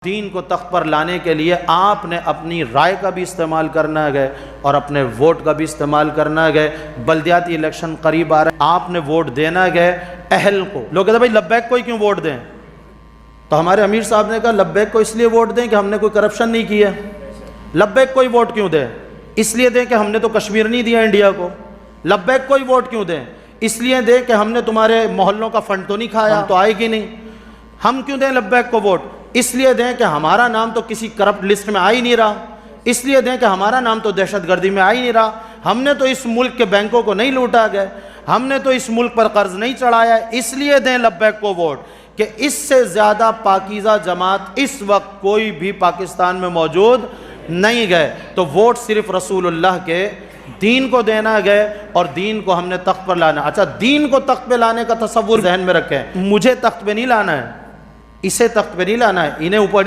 دین کو تخت پر لانے کے لیے آپ نے اپنی رائے کا بھی استعمال کرنا ہے اور اپنے ووٹ کا بھی استعمال کرنا ہے۔ بلدیاتی الیکشن قریب آ رہا ہے، آپ نے ووٹ دینا ہے اہل کو۔ لوگ کہتے ہیں بھائی لبیک کو ہی کیوں ووٹ دیں؟ تو ہمارے امیر صاحب نے کہا لبیک کو اس لیے ووٹ دیں کہ ہم نے کوئی کرپشن نہیں کی ہے۔ لبیک کو ہی ووٹ کیوں دیں؟ اس لیے دیں کہ ہم نے تو کشمیر نہیں دیا انڈیا کو۔ لبیک کو ہی ووٹ کیوں دیں؟ اس لیے دیں کہ ہم نے تمہارے محلوں کا فنڈ تو نہیں کھایا، ہم تو آئے گی نہیں۔ ہم کیوں دیں لبیک کو ووٹ؟ اس لیے دیں کہ ہمارا نام تو کسی کرپٹ لسٹ میں آ ہی نہیں رہا، اس لیے دیں کہ ہمارا نام تو دہشت گردی میں آ ہی نہیں رہا، ہم نے تو اس ملک کے بینکوں کو نہیں لوٹا گئے، ہم نے تو اس ملک پر قرض نہیں چڑھایا، اس لیے دیں لبیک کو ووٹ کہ اس سے زیادہ پاکیزہ جماعت اس وقت کوئی بھی پاکستان میں موجود نہیں گئے۔ تو ووٹ صرف رسول اللہ کے دین کو دینا گئے اور دین کو ہم نے تخت پر لانا۔ اچھا، دین کو تخت پہ لانے کا تصور ذہن میں رکھیں، مجھے تخت پہ نہیں لانا ہے، اسے تخت پہ نہیں لانا ہے، انہیں اوپر